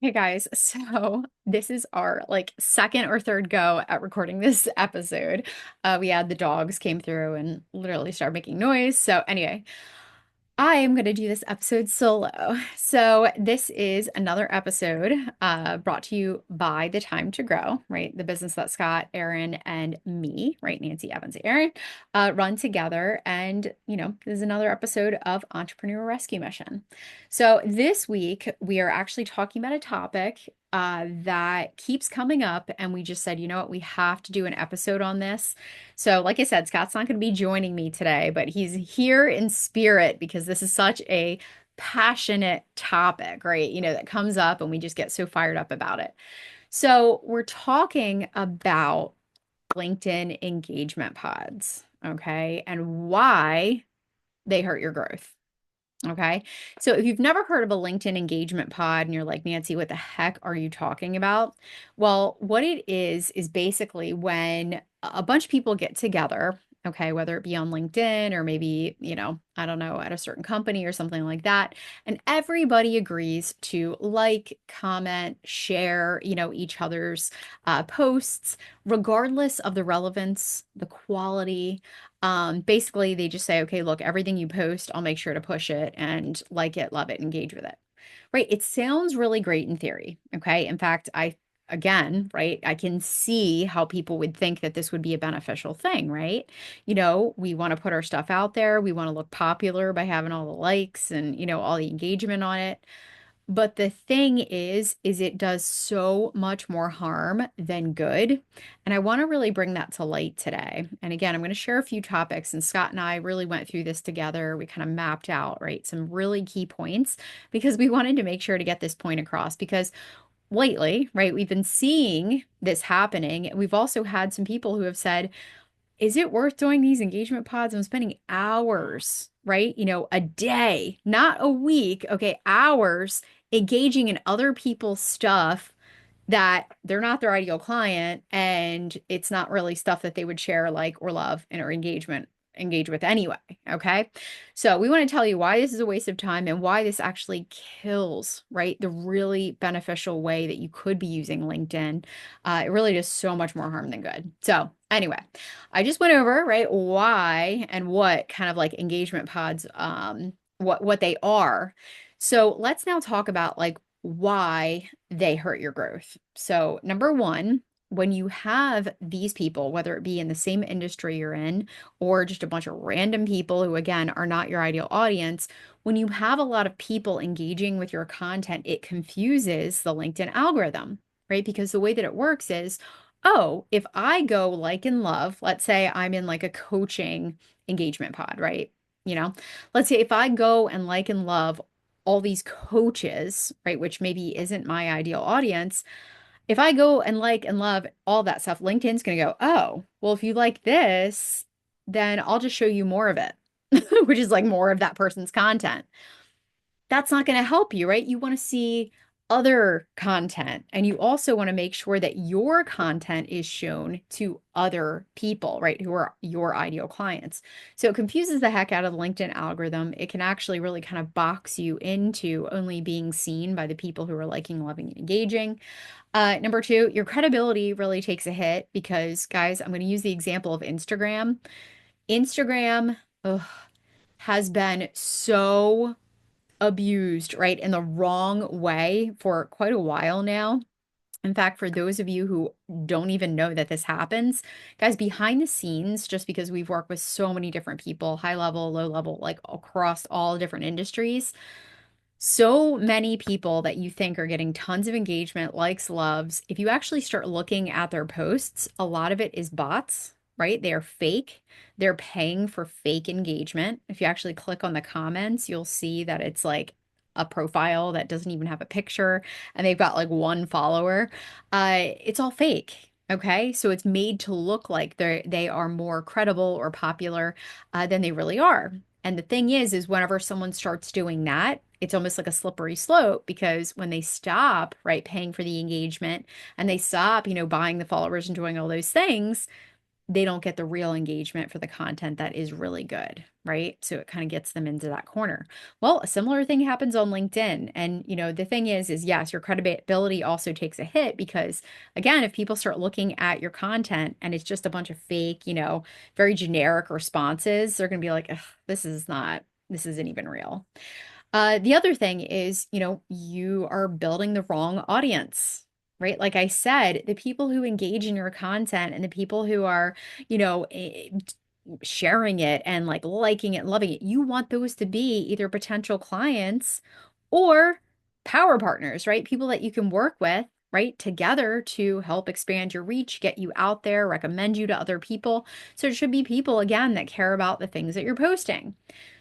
Hey guys, so this is our second or third go at recording this episode. We had the dogs came through and literally started making noise. So anyway, I am going to do this episode solo. So, this is another episode brought to you by The Time to Grow, right? The business that Scott, Aaron, and me, right? Nancy Evans, Aaron, run together. And, this is another episode of Entrepreneur Rescue Mission. So, this week, we are actually talking about a topic that keeps coming up. And we just said, you know what, we have to do an episode on this. So, like I said, Scott's not going to be joining me today, but he's here in spirit because this is such a passionate topic, right? That comes up and we just get so fired up about it. So, we're talking about LinkedIn engagement pods, okay, and why they hurt your growth. Okay. So if you've never heard of a LinkedIn engagement pod and you're like, Nancy, what the heck are you talking about? Well, what it is basically when a bunch of people get together, okay, whether it be on LinkedIn or maybe, I don't know, at a certain company or something like that, and everybody agrees to like, comment, share, each other's posts, regardless of the relevance, the quality, basically, they just say, okay, look, everything you post, I'll make sure to push it and like it, love it, engage with it. Right. It sounds really great in theory. Okay. In fact, again, right, I can see how people would think that this would be a beneficial thing, right? We want to put our stuff out there. We want to look popular by having all the likes and, all the engagement on it. But the thing is it does so much more harm than good. And I want to really bring that to light today. And again, I'm going to share a few topics, and Scott and I really went through this together. We kind of mapped out, right, some really key points because we wanted to make sure to get this point across because lately, right, we've been seeing this happening. We've also had some people who have said, is it worth doing these engagement pods? I'm spending hours, right? A day, not a week, okay, hours engaging in other people's stuff that they're not their ideal client and it's not really stuff that they would share, like, or love in our engage with anyway. Okay. So we want to tell you why this is a waste of time and why this actually kills, right? The really beneficial way that you could be using LinkedIn. It really does so much more harm than good. So anyway, I just went over, right, why and what kind of like engagement pods, what they are. So let's now talk about like why they hurt your growth. So, number one, when you have these people, whether it be in the same industry you're in or just a bunch of random people who, again, are not your ideal audience, when you have a lot of people engaging with your content, it confuses the LinkedIn algorithm, right? Because the way that it works is, oh, if I go like and love, let's say I'm in like a coaching engagement pod, right? Let's say if I go and like and love all these coaches, right, which maybe isn't my ideal audience, if I go and like and love all that stuff, LinkedIn's going to go, oh, well, if you like this, then I'll just show you more of it, which is like more of that person's content. That's not going to help you, right? You want to see other content and you also want to make sure that your content is shown to other people, right? Who are your ideal clients. So it confuses the heck out of the LinkedIn algorithm. It can actually really kind of box you into only being seen by the people who are liking, loving, and engaging. Number two, your credibility really takes a hit because, guys, I'm going to use the example of Instagram. Instagram, ugh, has been so abused, right, in the wrong way for quite a while now. In fact, for those of you who don't even know that this happens, guys, behind the scenes, just because we've worked with so many different people, high level, low level, like across all different industries, so many people that you think are getting tons of engagement, likes, loves. If you actually start looking at their posts, a lot of it is bots, right? They are fake. They're paying for fake engagement. If you actually click on the comments, you'll see that it's like a profile that doesn't even have a picture and they've got like one follower. It's all fake. Okay, so it's made to look like they are more credible or popular than they really are. And the thing is whenever someone starts doing that, it's almost like a slippery slope because when they stop, right, paying for the engagement and they stop, buying the followers and doing all those things, they don't get the real engagement for the content that is really good, right? So it kind of gets them into that corner. Well, a similar thing happens on LinkedIn. And, the thing is yes, your credibility also takes a hit because, again, if people start looking at your content and it's just a bunch of fake, very generic responses, they're going to be like, "Ugh, this isn't even real." The other thing is, you are building the wrong audience, right? Like I said, the people who engage in your content and the people who are, you know, eh, sharing it and like liking it and loving it, you want those to be either potential clients or power partners, right? People that you can work with, right, together to help expand your reach, get you out there, recommend you to other people. So it should be people, again, that care about the things that you're posting.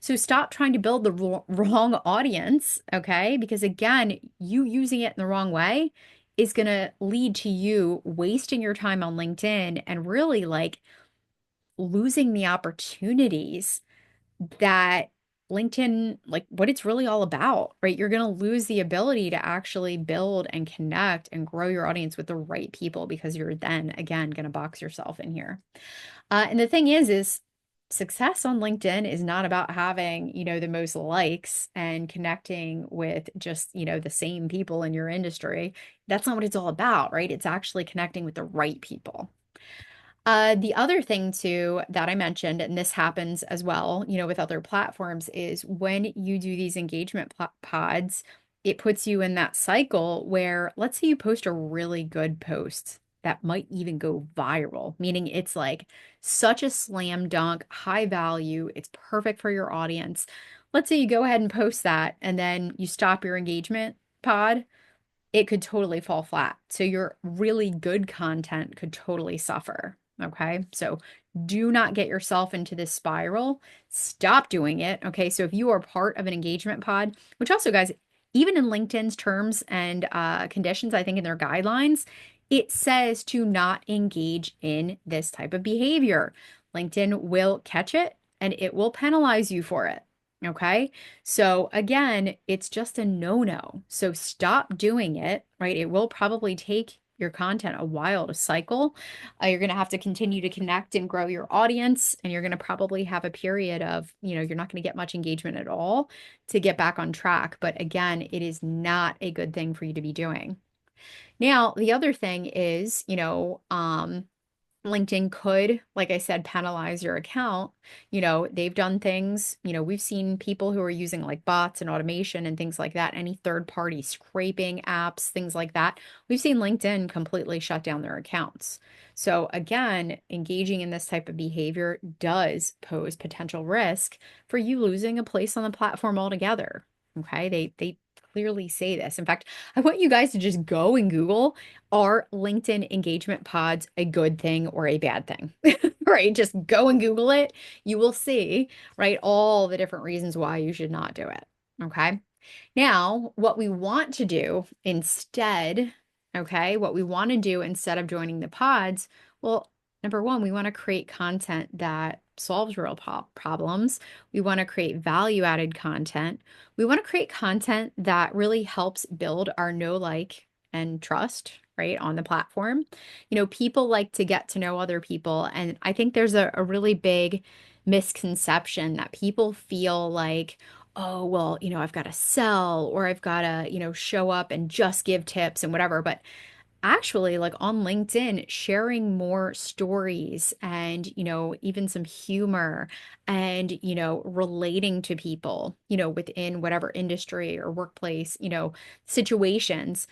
So stop trying to build the wrong audience, okay? Because again, you using it in the wrong way is going to lead to you wasting your time on LinkedIn and really like losing the opportunities that LinkedIn, like what it's really all about, right? You're going to lose the ability to actually build and connect and grow your audience with the right people because you're then again going to box yourself in here. And the thing is success on LinkedIn is not about having, the most likes and connecting with just, the same people in your industry. That's not what it's all about, right? It's actually connecting with the right people. The other thing too that I mentioned, and this happens as well, with other platforms, is when you do these engagement pods, it puts you in that cycle where, let's say you post a really good post that might even go viral, meaning it's like such a slam dunk, high value, it's perfect for your audience. Let's say you go ahead and post that and then you stop your engagement pod, it could totally fall flat. So your really good content could totally suffer. Okay. So do not get yourself into this spiral. Stop doing it. Okay. So if you are part of an engagement pod, which also, guys, even in LinkedIn's terms and conditions, I think in their guidelines, it says to not engage in this type of behavior. LinkedIn will catch it and it will penalize you for it. Okay. So again, it's just a no-no. So stop doing it, right? It will probably take your content a while to cycle. You're going to have to continue to connect and grow your audience, and you're going to probably have a period of, you're not going to get much engagement at all to get back on track. But again, it is not a good thing for you to be doing. Now, the other thing is, LinkedIn could, like I said, penalize your account. They've done things, we've seen people who are using like bots and automation and things like that, any third party scraping apps, things like that. We've seen LinkedIn completely shut down their accounts. So again, engaging in this type of behavior does pose potential risk for you losing a place on the platform altogether. Okay. They clearly say this. In fact, I want you guys to just go and Google, are LinkedIn engagement pods a good thing or a bad thing? Right? Just go and Google it. You will see, right, all the different reasons why you should not do it. Okay. Now, what we want to do instead, okay, what we want to do instead of joining the pods, well, number one, we want to create content that solves real problems. We want to create value added content. We want to create content that really helps build our know, like, and trust, right, on the platform. People like to get to know other people. And I think there's a really big misconception that people feel like, oh, well, I've got to sell or I've got to, show up and just give tips and whatever. But actually, like on LinkedIn, sharing more stories and, even some humor and, relating to people, within whatever industry or workplace, situations,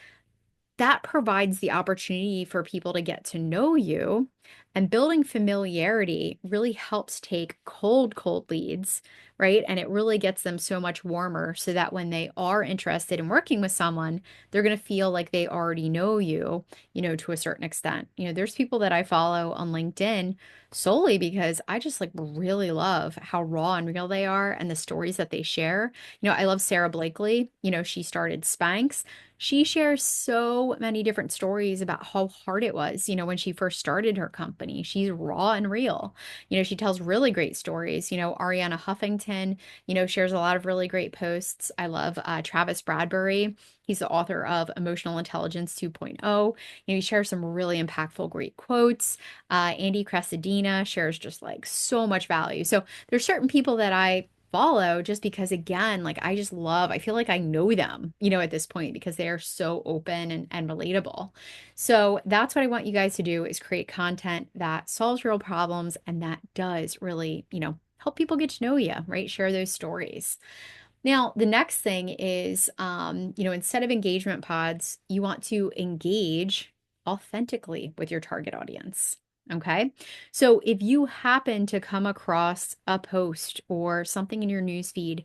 that provides the opportunity for people to get to know you. And building familiarity really helps take cold leads, right? And it really gets them so much warmer so that when they are interested in working with someone, they're going to feel like they already know you, to a certain extent. There's people that I follow on LinkedIn solely because I just like really love how raw and real they are and the stories that they share. I love Sarah Blakely. She started Spanx. She shares so many different stories about how hard it was, when she first started her company company. She's raw and real. She tells really great stories. Ariana Huffington, shares a lot of really great posts. I love Travis Bradbury. He's the author of Emotional Intelligence 2.0. He shares some really impactful, great quotes. Andy Cresadina shares just like so much value. So there's certain people that I follow just because, again, like I feel like I know them, at this point because they are so open and relatable. So that's what I want you guys to do is create content that solves real problems and that does really, help people get to know you, right? Share those stories. Now, the next thing is, instead of engagement pods, you want to engage authentically with your target audience. Okay. So if you happen to come across a post or something in your newsfeed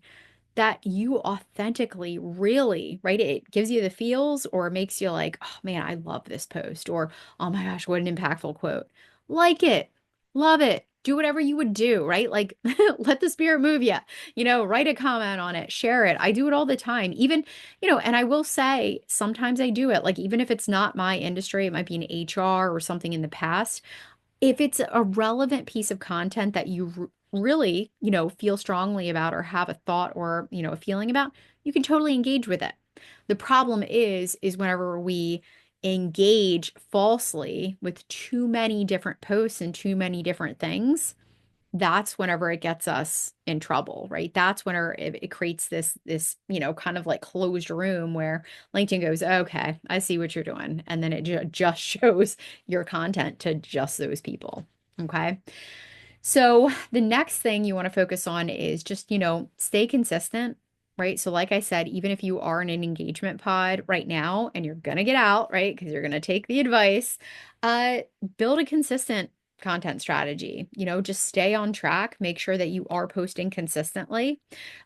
that you authentically really, right? It gives you the feels or makes you like, oh man, I love this post, or oh my gosh, what an impactful quote. Like it, love it, do whatever you would do, right? Like let the spirit move you, write a comment on it, share it. I do it all the time. Even, and I will say sometimes I do it, like even if it's not my industry, it might be in HR or something in the past. If it's a relevant piece of content that you really, feel strongly about or have a thought or, a feeling about, you can totally engage with it. The problem is whenever we engage falsely with too many different posts and too many different things, that's whenever it gets us in trouble, right? That's whenever it creates this, kind of like closed room where LinkedIn goes, okay, I see what you're doing. And then it just shows your content to just those people. Okay. So the next thing you want to focus on is just, stay consistent, right? So like I said, even if you are in an engagement pod right now and you're going to get out, right? Because you're going to take the advice, uh, build a consistent content strategy. Just stay on track, make sure that you are posting consistently.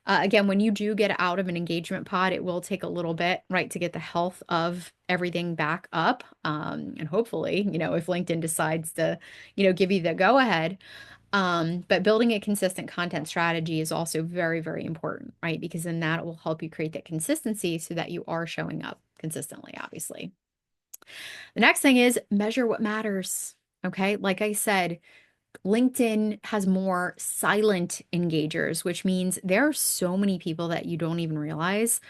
Again, when you do get out of an engagement pod, it will take a little bit, right, to get the health of everything back up. And hopefully, if LinkedIn decides to, give you the go ahead. But building a consistent content strategy is also very, very important, right? Because then that will help you create that consistency so that you are showing up consistently, obviously. The next thing is measure what matters. Okay. Like I said, LinkedIn has more silent engagers, which means there are so many people that you don't even realize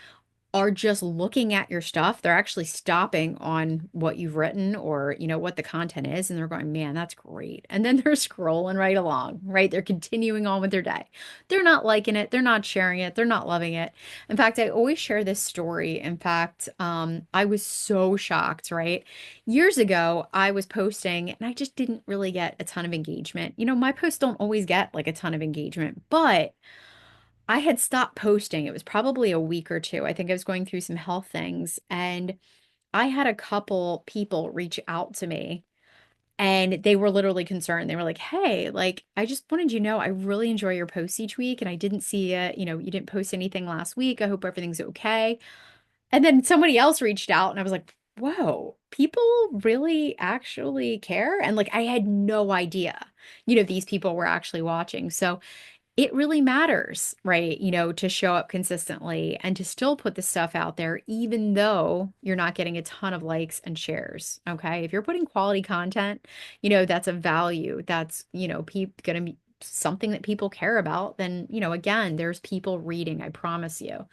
are just looking at your stuff. They're actually stopping on what you've written or, what the content is. And they're going, man, that's great. And then they're scrolling right along, right? They're continuing on with their day. They're not liking it. They're not sharing it. They're not loving it. In fact, I always share this story. In fact, I was so shocked, right? Years ago, I was posting and I just didn't really get a ton of engagement. My posts don't always get like a ton of engagement, but I had stopped posting. It was probably a week or two. I think I was going through some health things, and I had a couple people reach out to me and they were literally concerned. They were like, "Hey, like I just wanted you to know I really enjoy your posts each week and I didn't see it, you didn't post anything last week. I hope everything's okay." And then somebody else reached out and I was like, "Whoa, people really actually care?" And like I had no idea, these people were actually watching. So it really matters, right? To show up consistently and to still put the stuff out there, even though you're not getting a ton of likes and shares. Okay. If you're putting quality content, that's a value that's, going to be something that people care about, then, again, there's people reading, I promise you.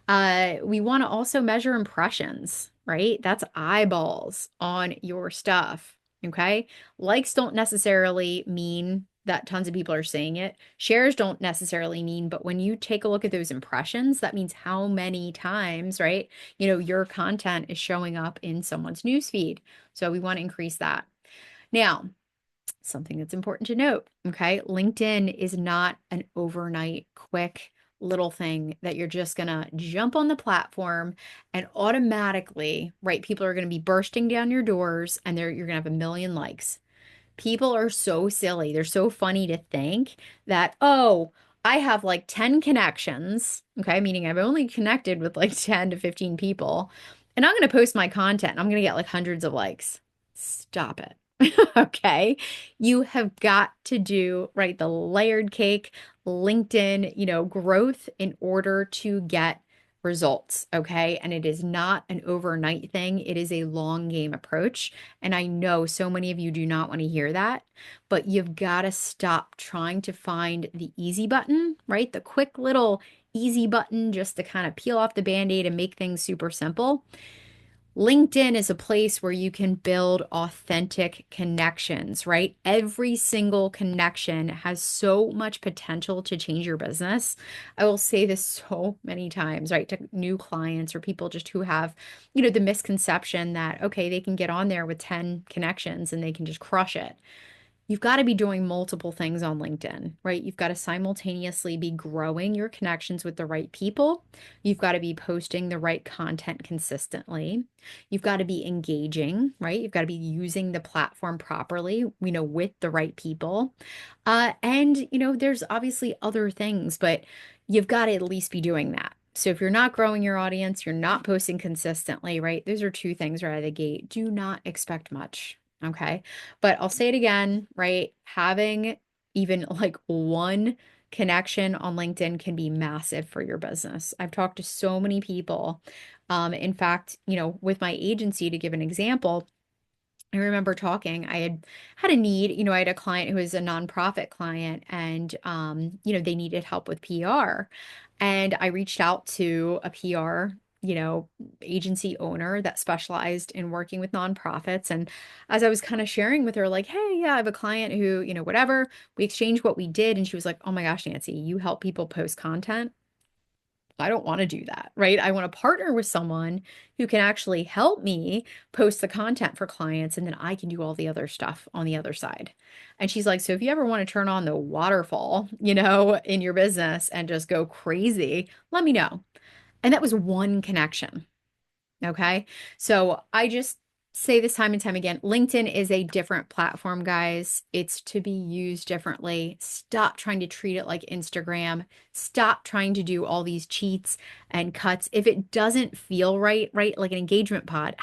We want to also measure impressions, right? That's eyeballs on your stuff. Okay. Likes don't necessarily mean that tons of people are saying it. Shares don't necessarily mean, but when you take a look at those impressions, that means how many times, right? Your content is showing up in someone's newsfeed. So we want to increase that. Now, something that's important to note, okay? LinkedIn is not an overnight quick little thing that you're just gonna jump on the platform and automatically, right? People are gonna be bursting down your doors and you're gonna have a million likes. People are so silly. They're so funny to think that, oh, I have like 10 connections, okay? Meaning I've only connected with like 10 to 15 people, and I'm gonna post my content and I'm gonna get like hundreds of likes. Stop it. Okay. You have got to do, right, the layered cake, LinkedIn, growth in order to get results, okay? And it is not an overnight thing. It is a long game approach. And I know so many of you do not want to hear that, but you've got to stop trying to find the easy button, right? The quick little easy button just to kind of peel off the band-aid and make things super simple. LinkedIn is a place where you can build authentic connections, right? Every single connection has so much potential to change your business. I will say this so many times, right, to new clients or people just who have, the misconception that, okay, they can get on there with 10 connections and they can just crush it. You've got to be doing multiple things on LinkedIn, right? You've got to simultaneously be growing your connections with the right people. You've got to be posting the right content consistently. You've got to be engaging, right? You've got to be using the platform properly, with the right people. There's obviously other things, but you've got to at least be doing that. So if you're not growing your audience, you're not posting consistently, right? Those are two things right out of the gate. Do not expect much. Okay. But I'll say it again, right? Having even like one connection on LinkedIn can be massive for your business. I've talked to so many people. In fact, with my agency, to give an example, I remember talking, I had a need, I had a client who was a nonprofit client and, they needed help with PR. And I reached out to a PR, agency owner that specialized in working with nonprofits. And as I was kind of sharing with her, like, hey, yeah, I have a client who, whatever, we exchanged what we did. And she was like, oh my gosh, Nancy, you help people post content. I don't want to do that, right? I want to partner with someone who can actually help me post the content for clients and then I can do all the other stuff on the other side. And she's like, so if you ever want to turn on the waterfall, in your business and just go crazy, let me know. And that was one connection. Okay. So I just say this time and time again, LinkedIn is a different platform, guys. It's to be used differently. Stop trying to treat it like Instagram. Stop trying to do all these cheats and cuts. If it doesn't feel right, right? Like an engagement pod,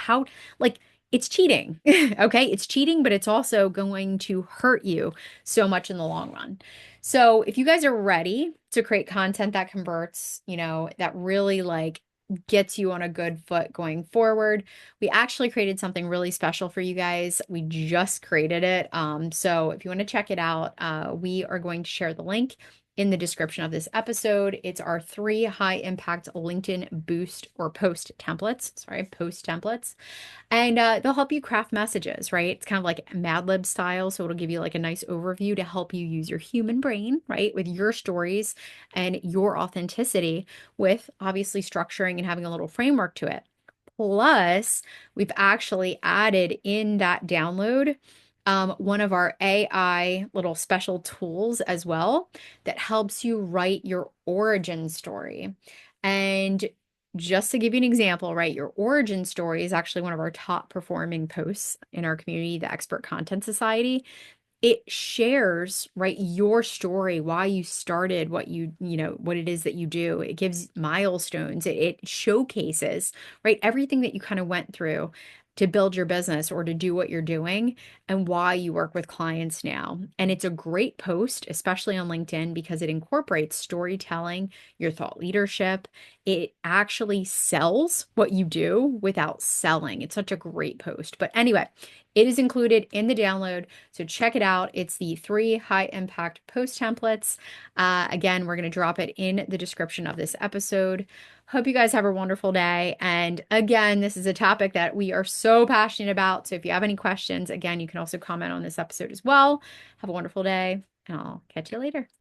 like, it's cheating. Okay. It's cheating, but it's also going to hurt you so much in the long run. So if you guys are ready to create content that converts, that really like gets you on a good foot going forward. We actually created something really special for you guys. We just created it. So if you want to check it out, we are going to share the link in the description of this episode. It's our 3 high impact LinkedIn boost or post templates. Sorry, post templates. And they'll help you craft messages, right? It's kind of like Mad Lib style. So it'll give you like a nice overview to help you use your human brain, right? With your stories and your authenticity, with obviously structuring and having a little framework to it. Plus, we've actually added in that download one of our AI little special tools as well that helps you write your origin story. And just to give you an example, right, your origin story is actually one of our top performing posts in our community, the Expert Content Society. It shares, right, your story, why you started, what it is that you do. It gives milestones. It showcases, right, everything that you kind of went through to build your business or to do what you're doing and why you work with clients now. And it's a great post, especially on LinkedIn, because it incorporates storytelling, your thought leadership. It actually sells what you do without selling. It's such a great post. But anyway, it is included in the download. So check it out. It's the 3 high impact post templates. Again, we're going to drop it in the description of this episode. Hope you guys have a wonderful day. And again, this is a topic that we are so passionate about. So if you have any questions, again, you can also comment on this episode as well. Have a wonderful day, and I'll catch you later.